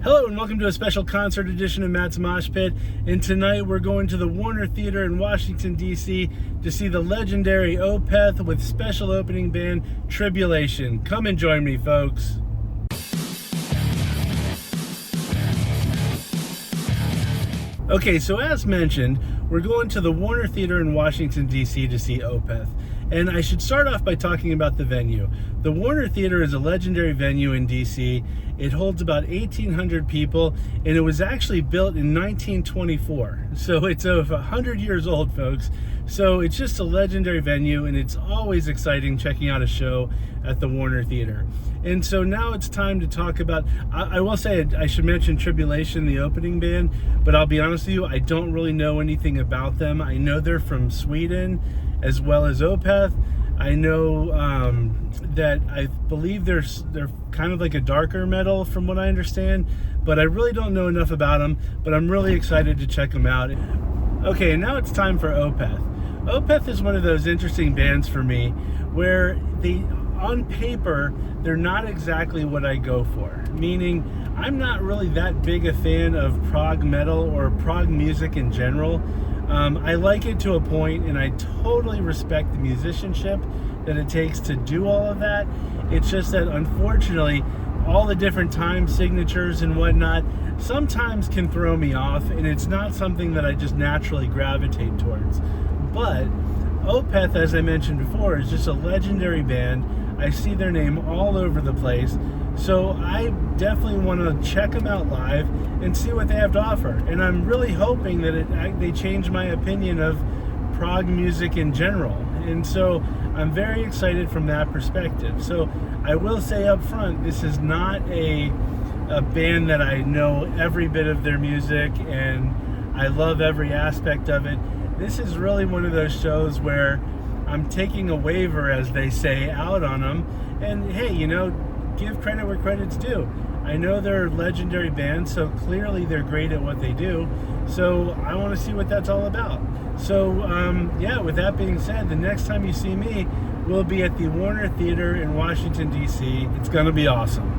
Hello and welcome to a special concert edition of Matt's Mosh Pit. And tonight we're going to the Warner Theater in Washington, D.C. to see the legendary Opeth with special opening band Tribulation. Come and join me, folks. Okay, so as mentioned, we're going to the Warner Theater in Washington, D.C. to see Opeth. And I should start off by talking about the venue. The Warner Theater is a legendary venue in D.C. It holds about 1,800 people, and it was actually built in 1924. So it's over 100 years old, folks. So it's just a legendary venue, and it's always exciting checking out a show at the Warner Theater. And so now it's time to talk about, I will say, I should mention Tribulation, the opening band, but I'll be honest with you, I don't really know anything about them. I know they're from Sweden, as well as Opeth. I know that I believe they're kind of like a darker metal from what I understand, but I really don't know enough about them, but I'm really excited to check them out. Okay, now it's time for Opeth. Opeth is one of those interesting bands for me where on paper, they're not exactly what I go for, meaning I'm not really that big a fan of prog metal or prog music in general. I like it to a point, and I totally respect the musicianship that it takes to do all of that. It's just that, unfortunately, all the different time signatures and whatnot sometimes can throw me off, and it's not something that I just naturally gravitate towards. But Opeth, as I mentioned before, is just a legendary band. I see their name all over the place. So I definitely want to check them out live and see what they have to offer. And I'm really hoping that they change my opinion of prog music in general. And so I'm very excited from that perspective. So I will say up front, this is not a band that I know every bit of their music and I love every aspect of it. This is really one of those shows where I'm taking a waiver, as they say, out on them. And hey, give credit where credit's due. I know they're a legendary band, so clearly they're great at what they do. So I want to see what that's all about. So yeah, with that being said, the next time you see me, we'll be at the Warner Theater in Washington, D.C. It's going to be awesome.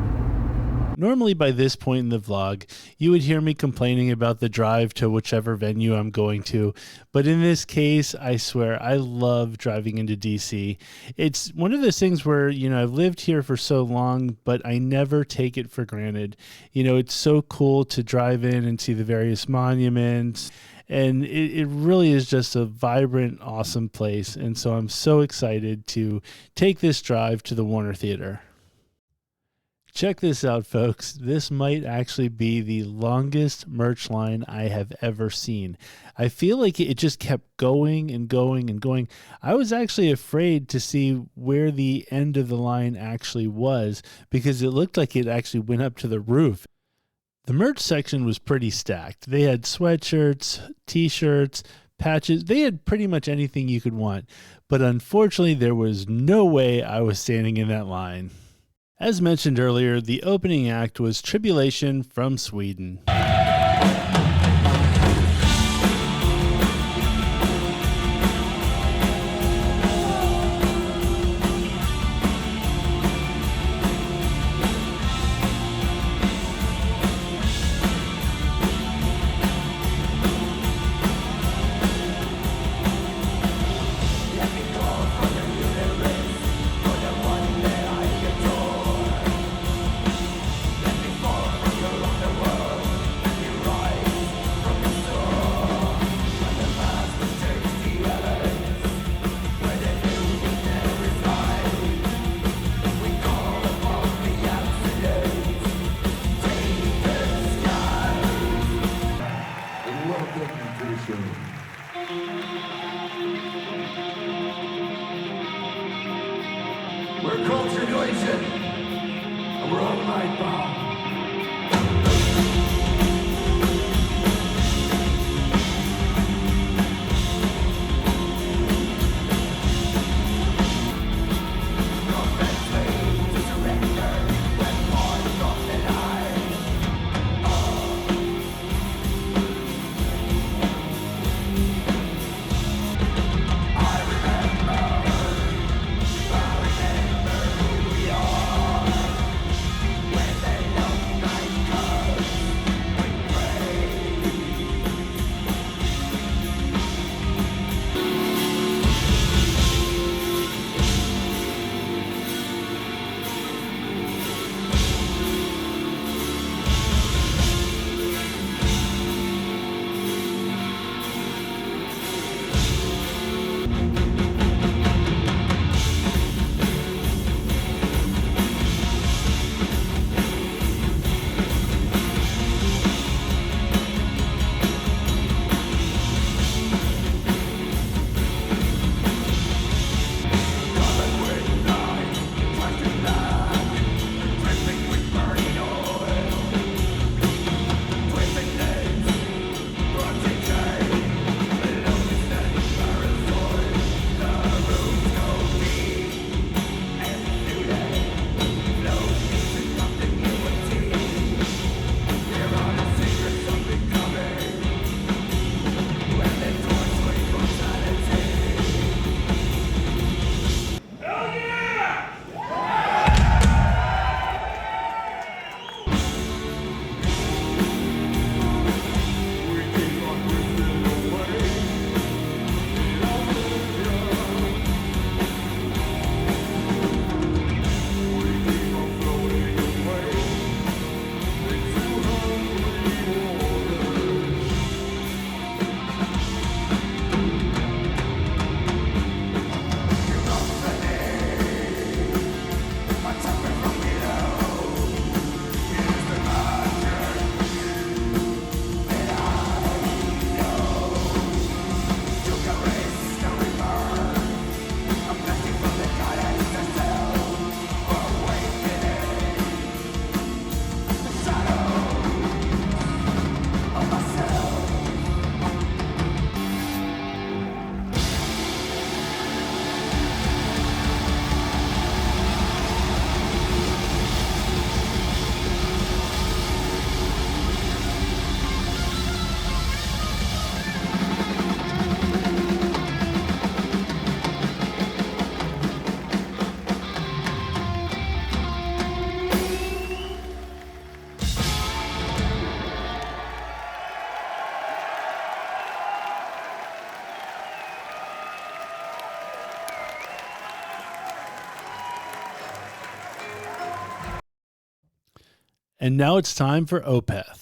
Normally by this point in the vlog, you would hear me complaining about the drive to whichever venue I'm going to. But in this case, I swear, I love driving into DC. It's one of those things where, I've lived here for so long, but I never take it for granted. It's so cool to drive in and see the various monuments. And it really is just a vibrant, awesome place. And so I'm so excited to take this drive to the Warner Theater. Check this out, folks. This might actually be the longest merch line I have ever seen. I feel like it just kept going and going and going. I was actually afraid to see where the end of the line actually was because it looked like it actually went up to the roof. The merch section was pretty stacked. They had sweatshirts, t-shirts, patches. They had pretty much anything you could want. But unfortunately, there was no way I was standing in that line. As mentioned earlier, the opening act was Tribulation from Sweden. And now it's time for Opeth.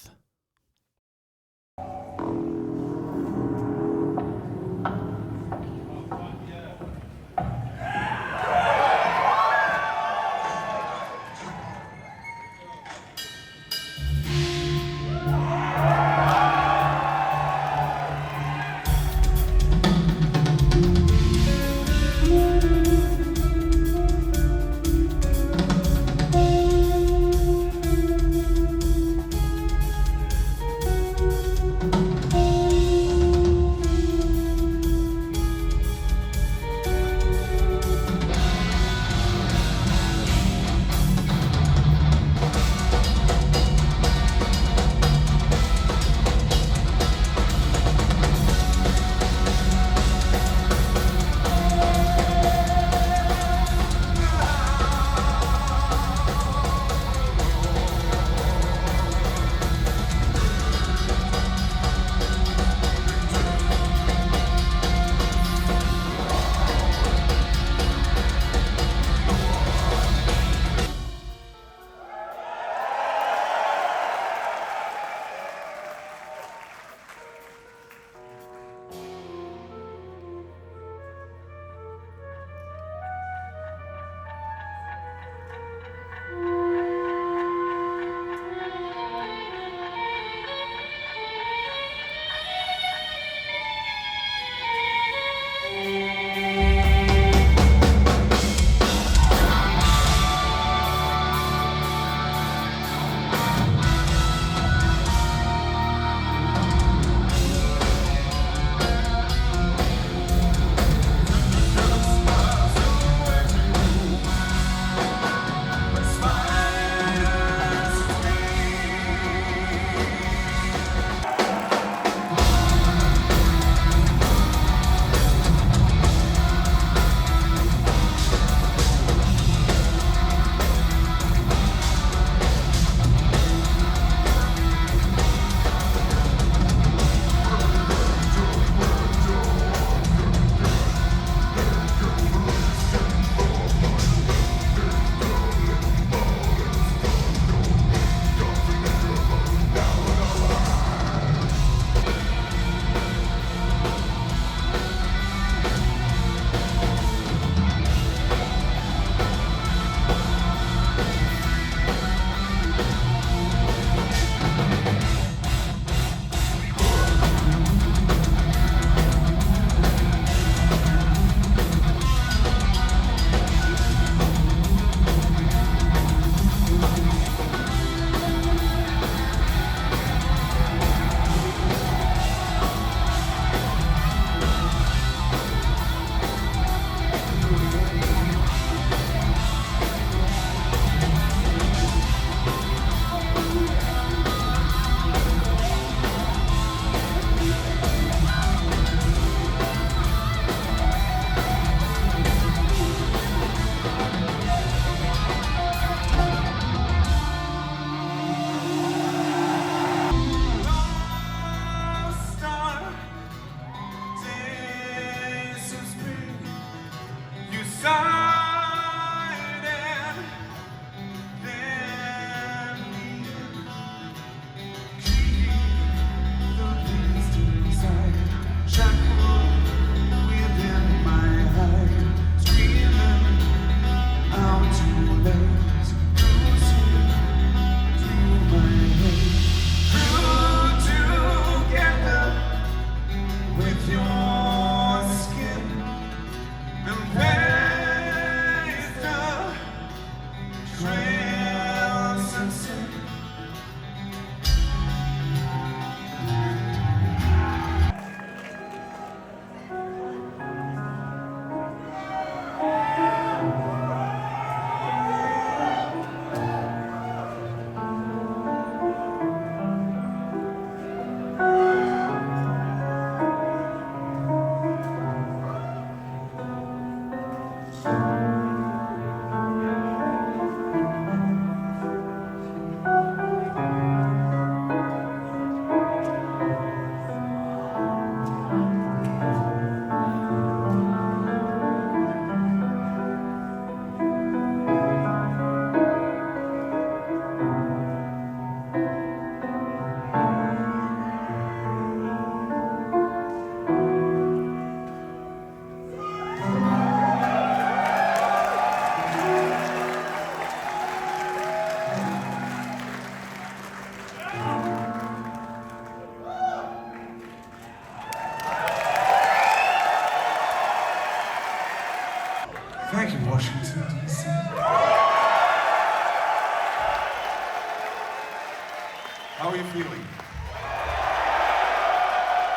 How are you feeling?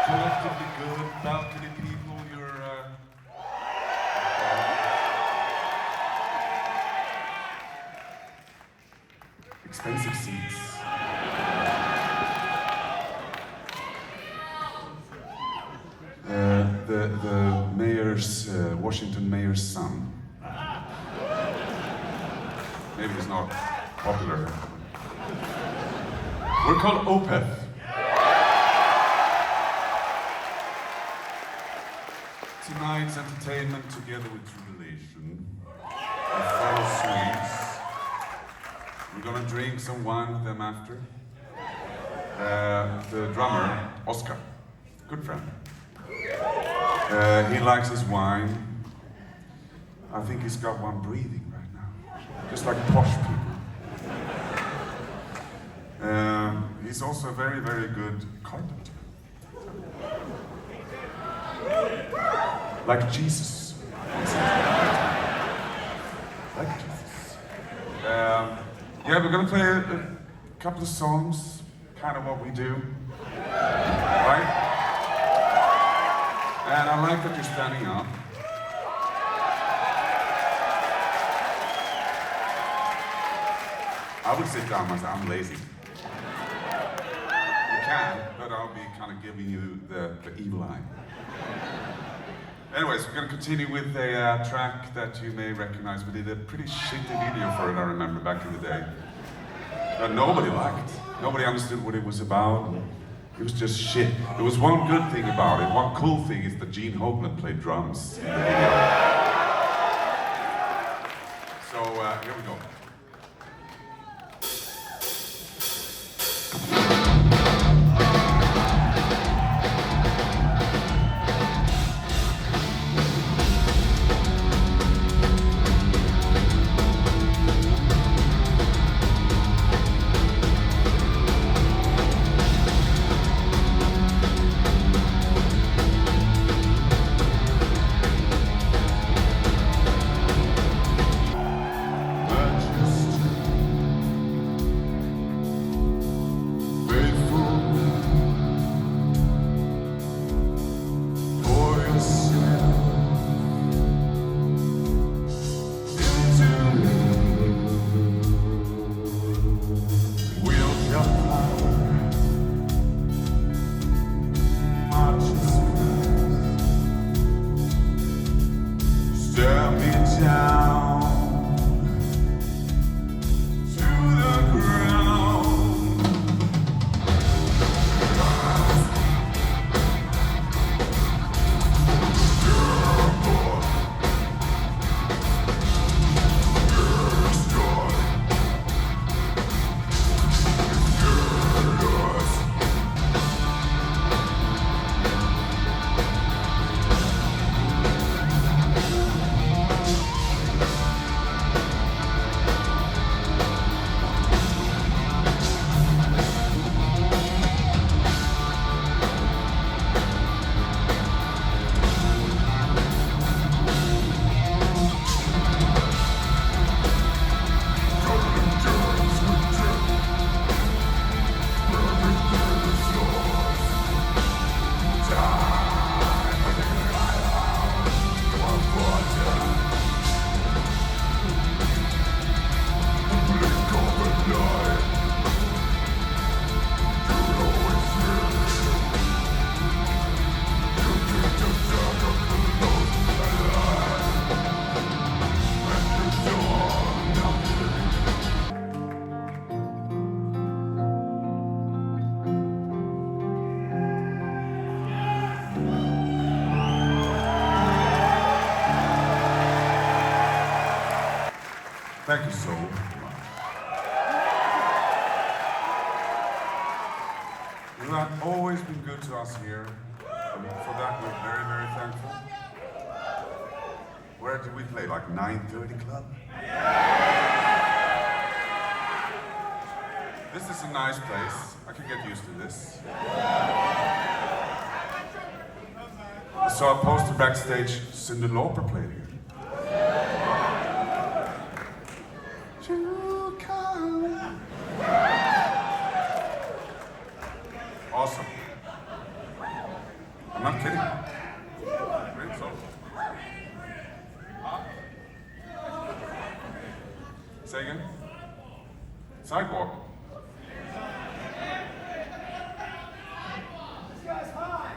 Collectively good, balcony people, you're expensive seats. The mayor's, Washington mayor's son. Maybe he's not popular. We're called Opeth. Tonight's entertainment together with Tribulation, our fellow Swedes. We're gonna drink some wine with them after. The drummer, Oscar, good friend. He likes his wine. I think he's got one breathing right now, just like posh people. He's also a very, very good carpenter. Like Jesus. Like Jesus. Yeah, we're gonna play a couple of songs, kind of what we do, right? And I like that you're standing up. I would sit down myself, I'm lazy. You can, but I'll be kind of giving you the evil eye. Anyways, we're going to continue with a track that you may recognize. We did a pretty shitty video for it, I remember, back in the day. That nobody liked. Nobody understood what it was about. It was just shit. There was one good thing about it. One cool thing is that Gene Hoglan played drums in the video. So, here we go. Thank you so much. You have always been good to us here, and for that we're very, very thankful. Where did we play? Like 9:30 Club? This is a nice place. I can get used to this. I saw a poster backstage, Cyndi Lauper played here. Awesome. I'm not kidding. Great song. Say again? Sidewalk. This guy's high.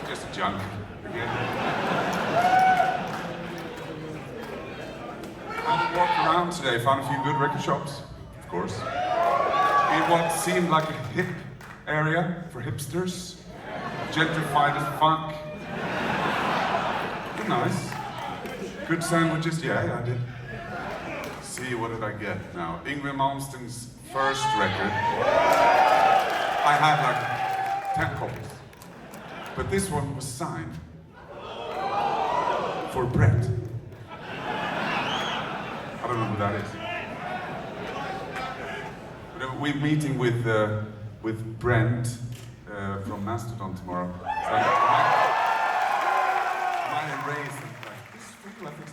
Just a junk. Again. I walked around today, found a few good record shops, of course. In what seemed like a hip area for hipsters. Gentrified as fuck. But nice. Good sandwiches, yeah, I did. See, what did I get now? Yngwie Malmsteen's first record. I had like 10 copies. But this one was signed for Brett. I don't know who that is. But we're meeting with Brent from Mastodon tomorrow. So I might erase it. Like, this is pretty like this.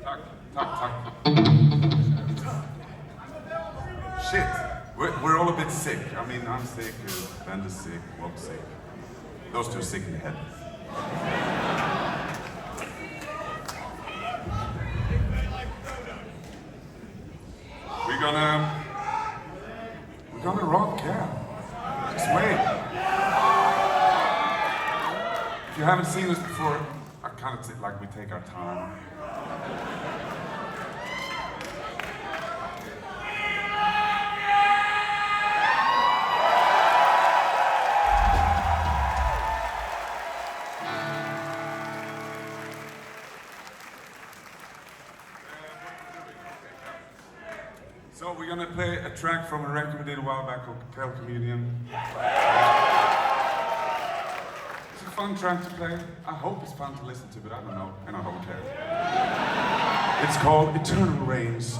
Tack. Shit, we're all a bit sick. I mean, I'm sick, Ben is sick, Bob's sick. Those two are sick in the head. We're gonna rock, yeah. Just wait. If you haven't seen us before, I kind of like we take our time. So we're gonna play a track from a record we did a while back called Pale Comedian. It's a fun track to play. I hope it's fun to listen to, but I don't know, and I don't care. It's called Eternal Rains.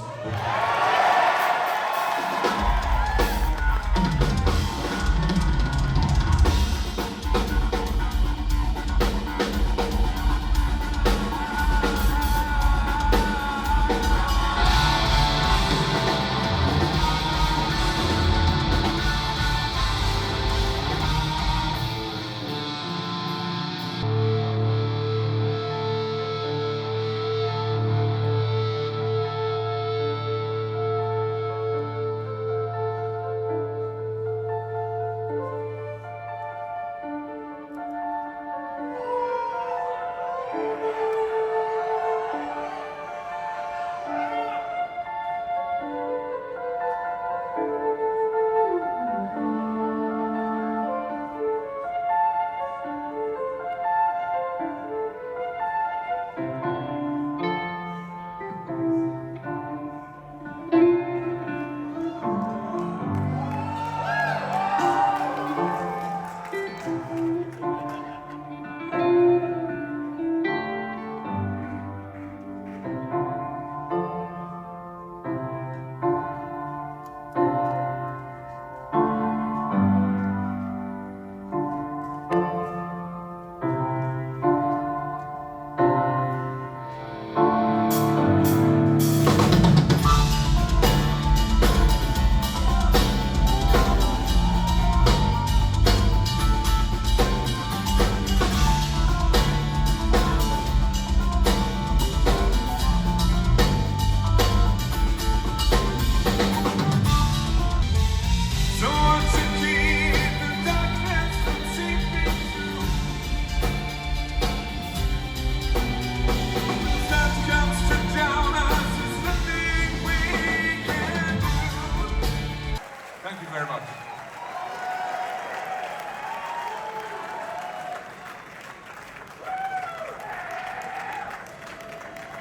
Thank you very much.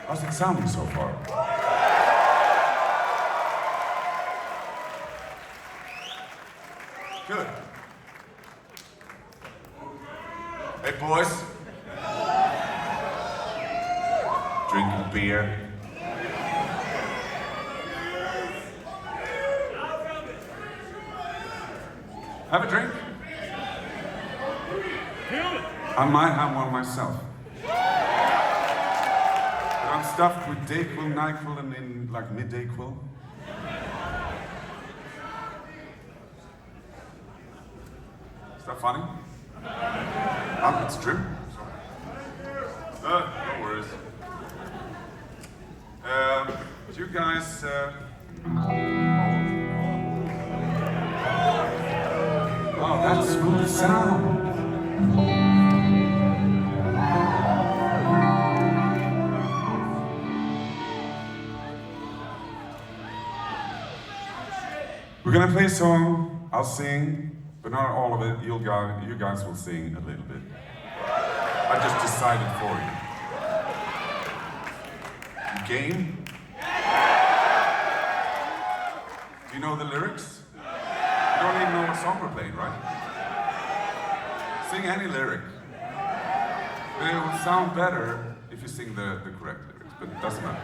How's it sounding so far? Good. Hey boys. Drinking beer. Have a drink. I might have one myself. But I'm stuffed with Dayquil, NyQuil, and in like mid-Dayquil. Is that funny? It's true. No worries. You guys. Oh, that's smooth sound. We're gonna play a song. I'll sing, but not all of it. You guys will sing a little bit. I just decided for you. You game? Do you know the lyrics? You don't even know what song we're playing, right? Sing any lyric. But it will sound better if you sing the correct lyrics, but it doesn't matter.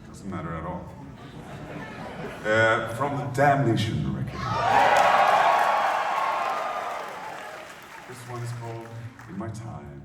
It doesn't matter at all. From the Damnation record. This one is called In My Time.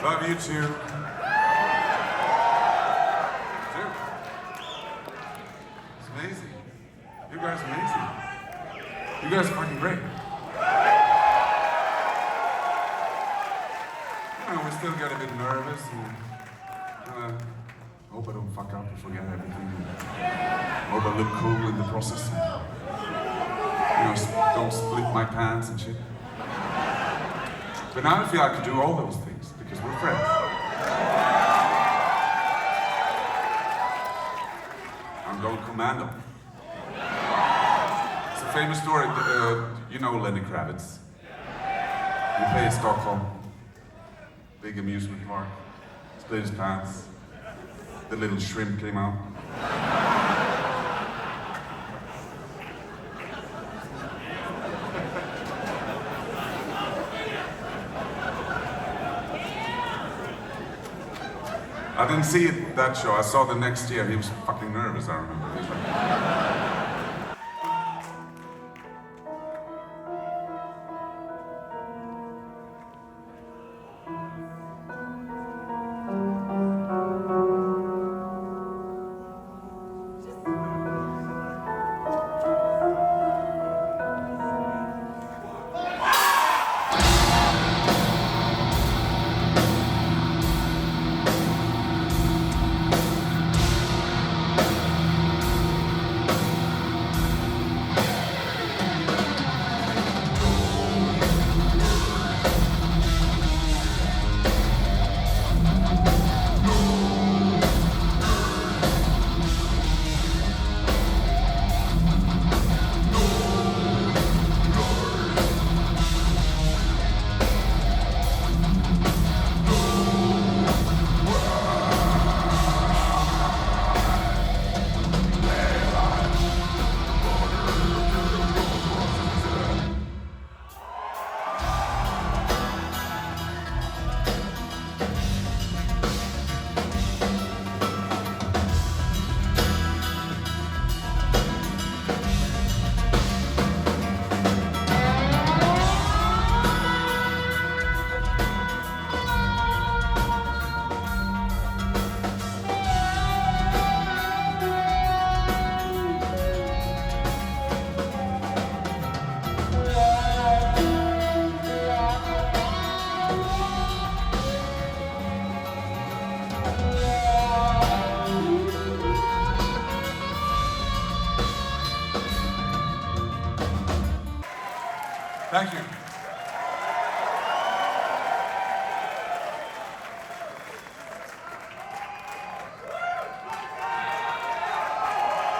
Love you too. Dude. It's amazing. You guys are amazing. You guys are fucking great. You know, we still get a bit nervous and hope I don't fuck up and forget everything. Hope I look cool in the process. You know, don't split my pants and shit. But now I feel I can do all those things because we're friends. I'm going commando. It's a famous story. You know Lenny Kravitz. He played in Stockholm. Big amusement park. Split his pants. The little shrimp came out. I didn't see it that show. I saw the next year. He was fucking nervous, I remember. He was like,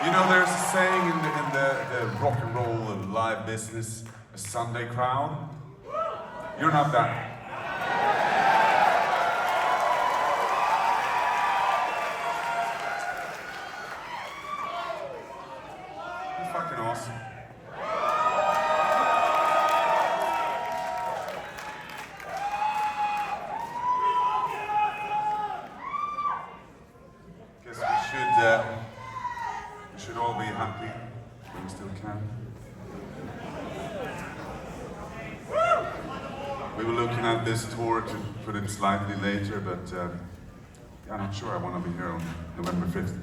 You know, there's a saying in the rock and roll live business, a Sunday crowd. You're not that. You're fucking awesome. Guess we should all be happy when we still can. We were looking at this tour to put it slightly later, but I'm not sure I want to be here on November 5th.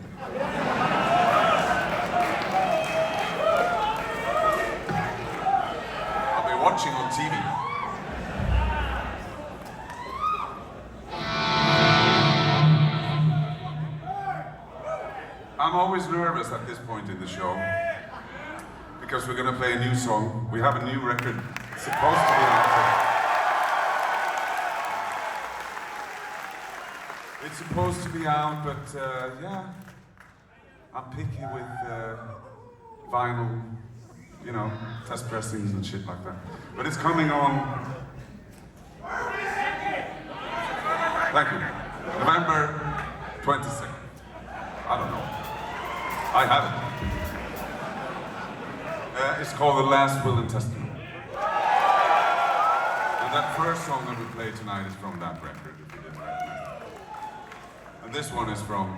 I'll be watching on TV. I'm always nervous at this point in the show because we're going to play a new song. We have a new record supposed to be out. It's supposed to be out, but yeah, I'm picky with vinyl, you know, test pressings and shit like that. But it's coming on. Thank you. November 22nd. I don't know. I have it. It's called The Last Will and Testament. And that first song that we play tonight is from that record, if you didn't recognize it. And this one is from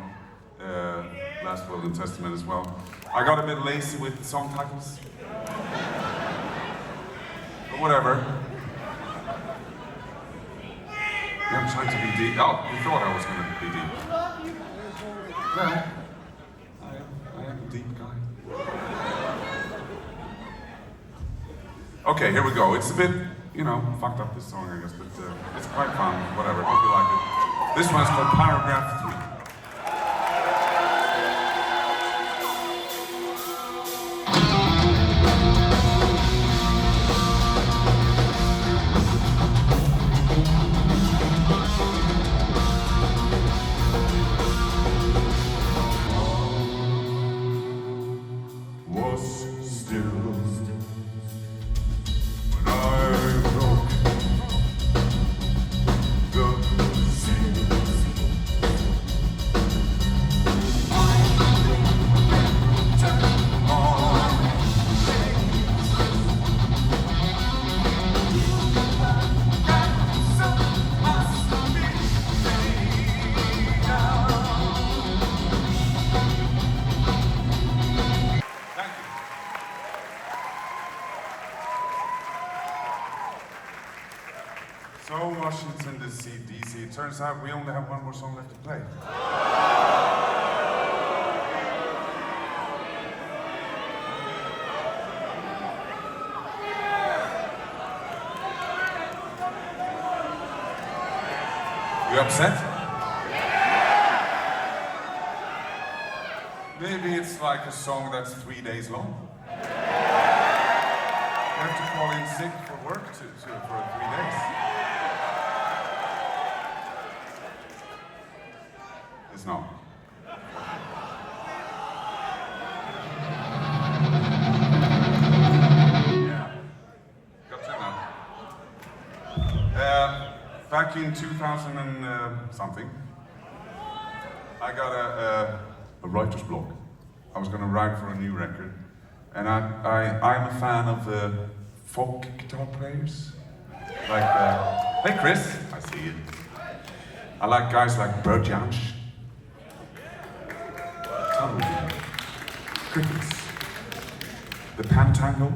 Last Will and Testament as well. I got a bit lazy with the song titles. But whatever. I'm trying to be deep. Oh, you thought I was going to be deep. Yeah. I am a deep guy. Okay, here we go. It's a bit, you know, fucked up this song, I guess, but it's quite fun. Whatever. Hope you like it. This one's called Paragraph 3. So, Washington DC, it turns out we only have one more song left to play. You upset? Maybe it's like a song that's 3 days long. You have to call in sick for work for 3 days. It's not. Yeah. Got to know. Back in 2000 and something, I got a writer's block. I was going to write for a new record, and I'm a fan of folk guitar players. Like, hey Chris, I see you. I like guys like Bert Jansch. Crickets, the Pantangle,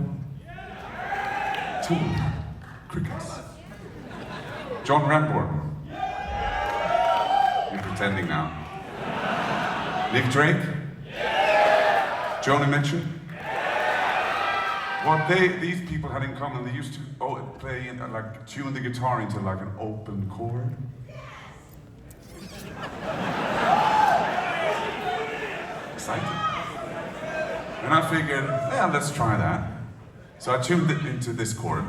Tool, Crickets, John Ramborn. You're pretending now. Nick Drake, Joni Mitchell. What these people had in common, they used to play like tune the guitar into like an open chord. Exciting. And I figured, yeah, let's try that. So I tuned it into this chord.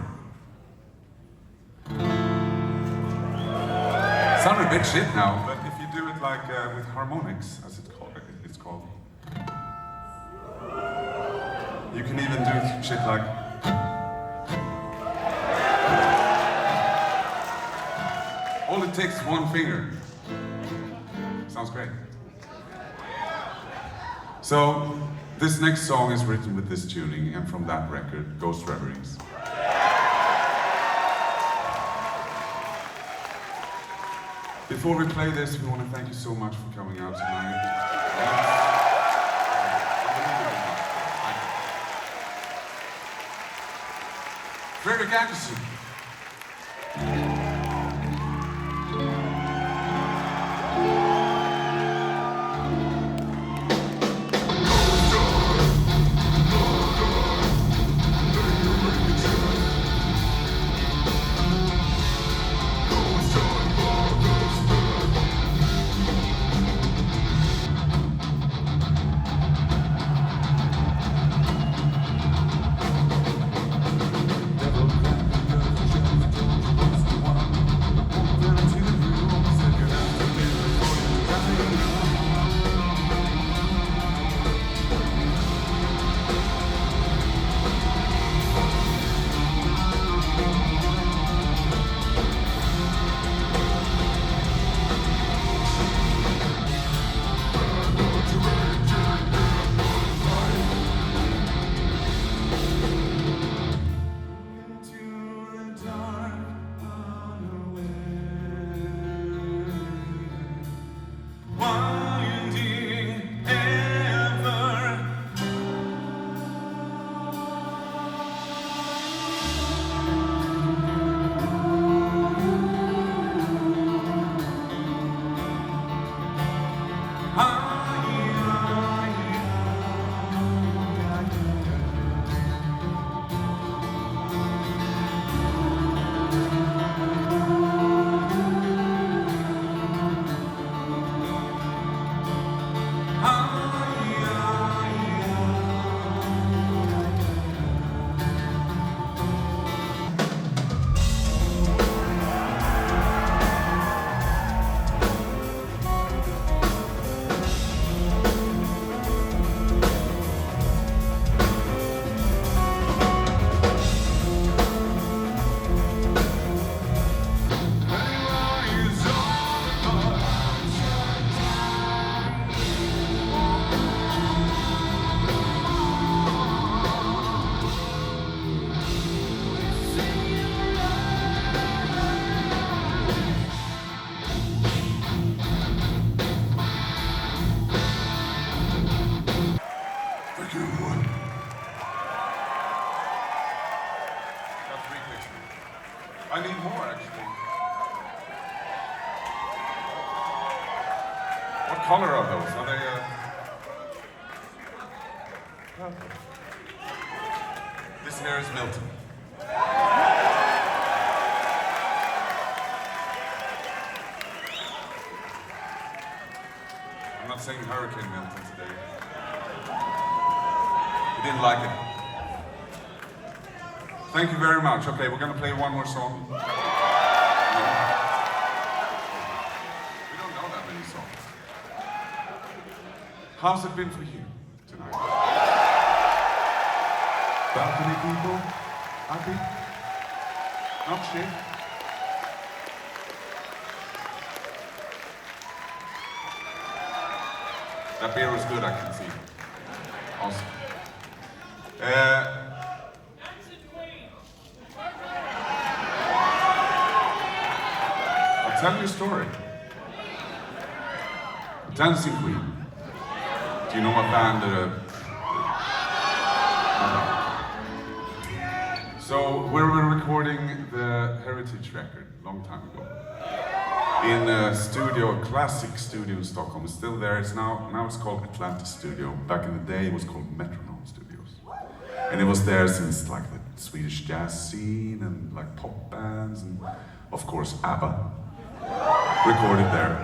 Sounded a bit shit now, but if you do it like with harmonics, as it's called. shit like. All it takes is one finger. Sounds great. So, this next song is written with this tuning, and from that record, Ghost Reveries. Before we play this, we want to thank you so much for coming out tonight. Fredrik Anderson. I need more, actually. What color are those? Are they purple? This here is Milton. I'm not saying Hurricane Milton today. He didn't like it. Thank you very much. Okay, we're gonna play one more song. We don't know that many songs. How's it been for you tonight? Balcony people? Happy? Not shit? That beer was good, I can see. Awesome. Tell me a story. Dancing Queen. Do you know what band? So we were recording the Heritage record a long time ago in a studio, a classic studio in Stockholm. It's still there. It's now it's called Atlantis Studio. Back in the day, it was called Metronome Studios, and it was there since like the Swedish jazz scene and like pop bands and of course ABBA. Recorded there.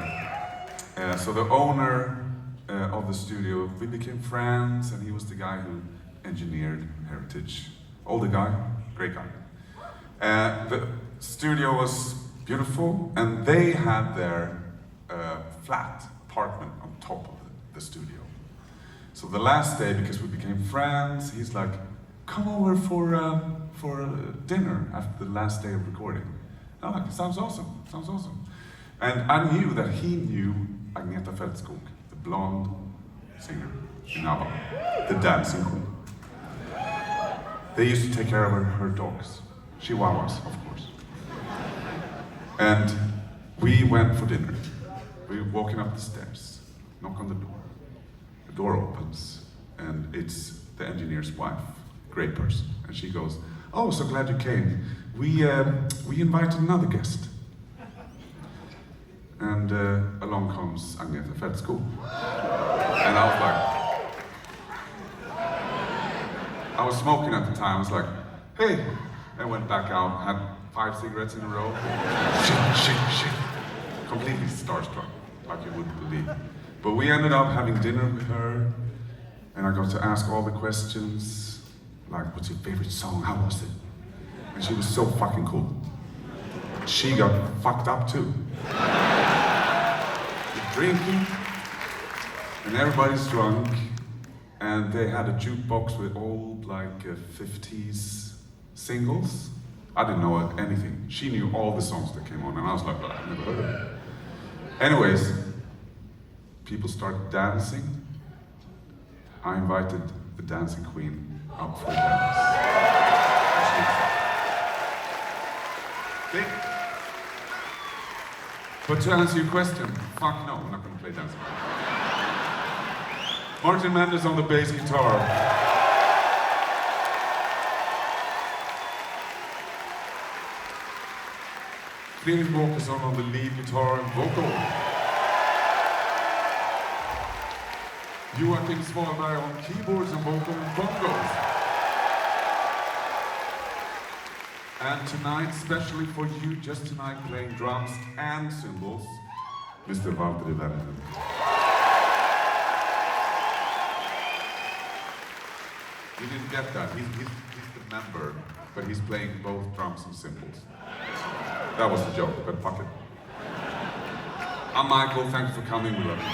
So the owner of the studio, we became friends, and he was the guy who engineered Heritage. Older guy, great guy. The studio was beautiful, and they had their flat apartment on top of the studio. So the last day, because we became friends, he's like, come over for dinner after the last day of recording. I'm like, sounds awesome, sounds awesome. And I knew that he knew Agneta Fältskog, the blonde singer in ABBA, the dancing queen. They used to take care of her dogs, chihuahuas, of course. And we went for dinner. We were walking up the stairs, knock on the door. The door opens, and it's the engineer's wife, great person. And she goes, "Oh, so glad you came. We invited another guest." And along comes Agneta Fältskog. And I was like, I was smoking at the time, I was like, "Hey." I went back out, had 5 cigarettes in a row. Shit. Completely starstruck, like you wouldn't believe. But we ended up having dinner with her, and I got to ask all the questions, like, what's your favorite song, how was it? And she was so fucking cool. She got fucked up too. Drinking, and everybody's drunk, and they had a jukebox with old, like, 50s singles. I didn't know anything. She knew all the songs that came on, and I was like, I've never heard of it. Anyways, people started dancing. I invited the dancing queen up for a dance. Okay. But to answer your question, fuck no, I'm not gonna play dancing. Martin Mendes on the bass guitar. Fredrik Åkesson on the lead guitar and vocal. Joakim Svalberg on keyboards and vocal and bongos. And tonight, especially for you, just tonight, playing drums and cymbals, Mr. Walter Werner. You didn't get that. He's the member, but he's playing both drums and cymbals. That was a joke, but fuck it. I'm Michael, thank you for coming, we love you.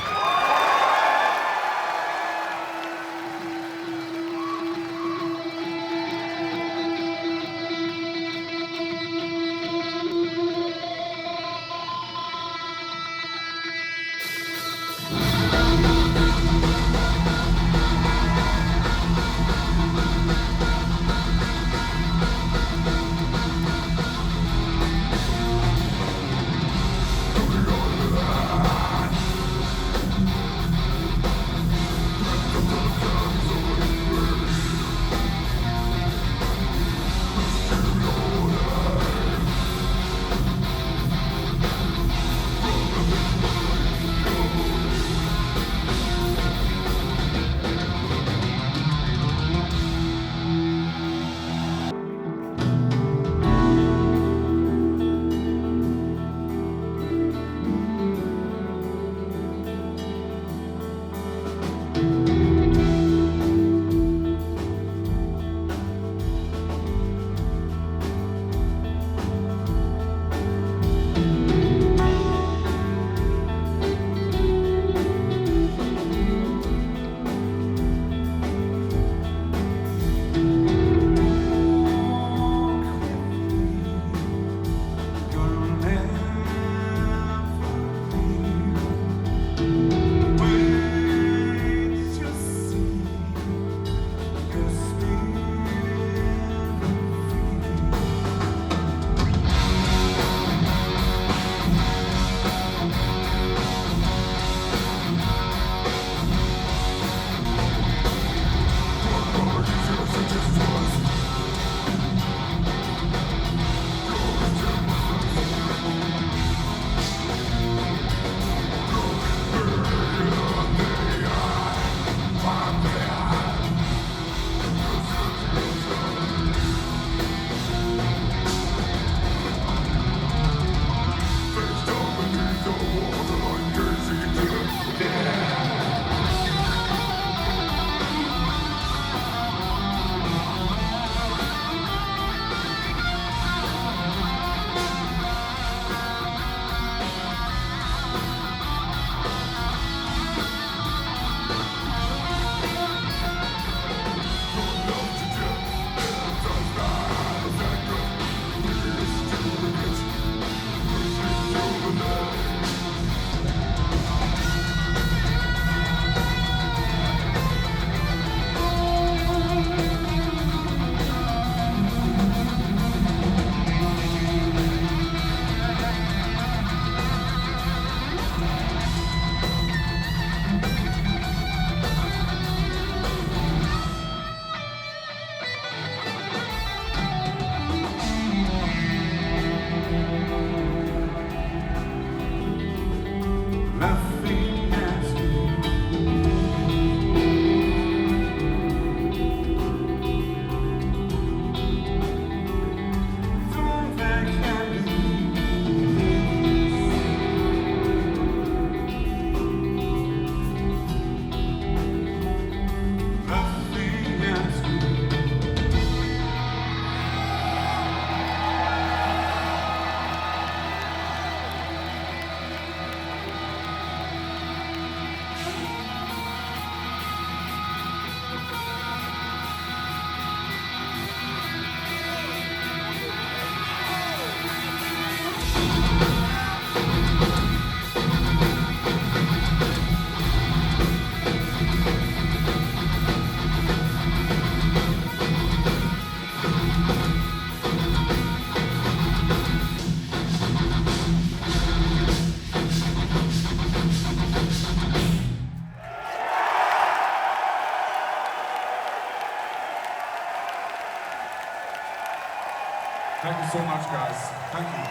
Thank you so much, guys. Thank you.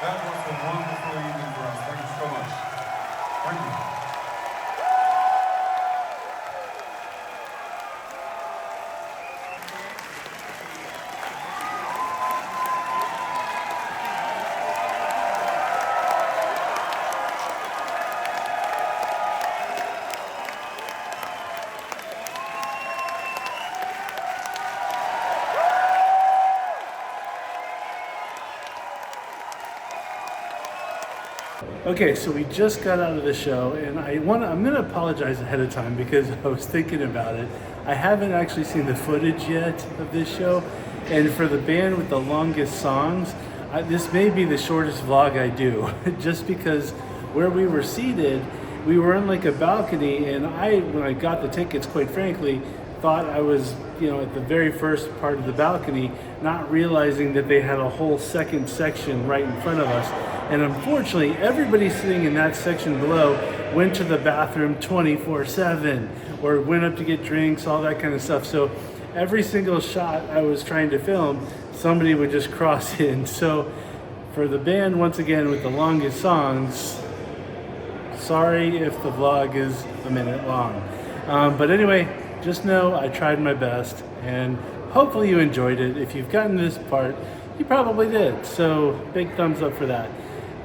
That was a wonderful evening for us. Thank you so much. Thank you. Okay, so we just got out of the show, and I'm gonna apologize ahead of time because I was thinking about it. I haven't actually seen the footage yet of this show, and for the band with the longest songs, this may be the shortest vlog I do, just because where we were seated, we were in like a balcony, and when I got the tickets, quite frankly, thought I was, at the very first part of the balcony, not realizing that they had a whole second section right in front of us. And unfortunately, everybody sitting in that section below went to the bathroom 24/7 or went up to get drinks, all that kind of stuff. So every single shot I was trying to film, somebody would just cross in. So for the band, once again, with the longest songs, sorry if the vlog is a minute long. But anyway, just know I tried my best, and hopefully you enjoyed it. If you've gotten this part, you probably did. So big thumbs up for that.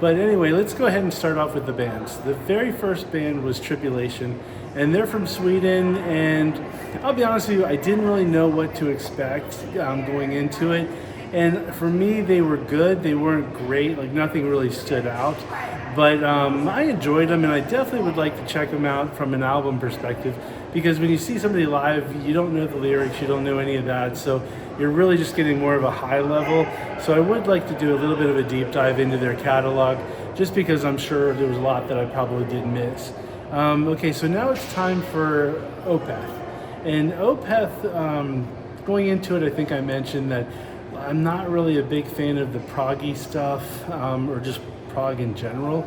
But anyway, let's go ahead and start off with the bands. The very first band was Tribulation, and they're from Sweden, and I'll be honest with you, I didn't really know what to expect going into it. And for me, they were good. They weren't great, like nothing really stood out. But I enjoyed them, and I definitely would like to check them out from an album perspective, because when you see somebody live, you don't know the lyrics, you don't know any of that, so you're really just getting more of a high level. So I would like to do a little bit of a deep dive into their catalog, just because I'm sure there was a lot that I probably did miss. Okay, so now it's time for Opeth. And Opeth, going into it, I think I mentioned that I'm not really a big fan of the proggy stuff, or just prog in general,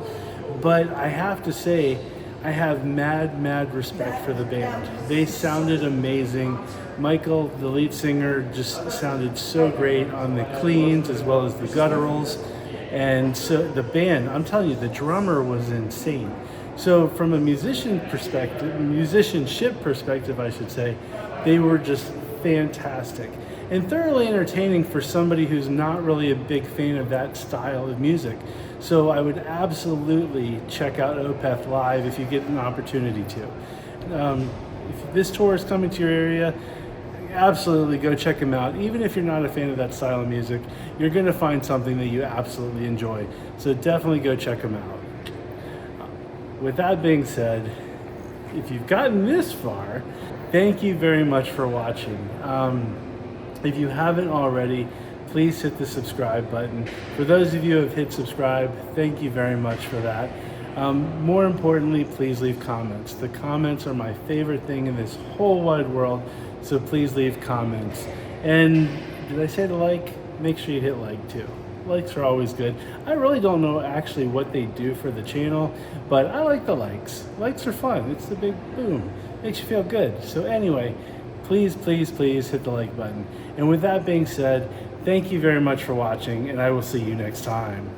but I have to say, I have mad respect for the band. They sounded amazing. Michael, the lead singer, just sounded so great on the cleans as well as the gutturals. And so the band, I'm telling you, the drummer was insane. So from a musicianship perspective, I should say, they were just fantastic and thoroughly entertaining for somebody who's not really a big fan of that style of music. So I would absolutely check out Opeth live if you get an opportunity to. If this tour is coming to your area, absolutely go check them out. Even if you're not a fan of that style of music, you're going to find something that you absolutely enjoy. So definitely go check them out. With that being said, if you've gotten this far, thank you very much for watching. If you haven't already, please hit the subscribe button. For those of you who have hit subscribe, thank you very much for that. More importantly, please leave comments. The comments are my favorite thing in this whole wide world, so please leave comments. And did I say to like? Make sure you hit like too. Likes are always good. I really don't know actually what they do for the channel, but I like the likes. Likes are fun. It's the big boom. Makes you feel good. So anyway, please hit the like button. And with that being said, thank you very much for watching, and I will see you next time.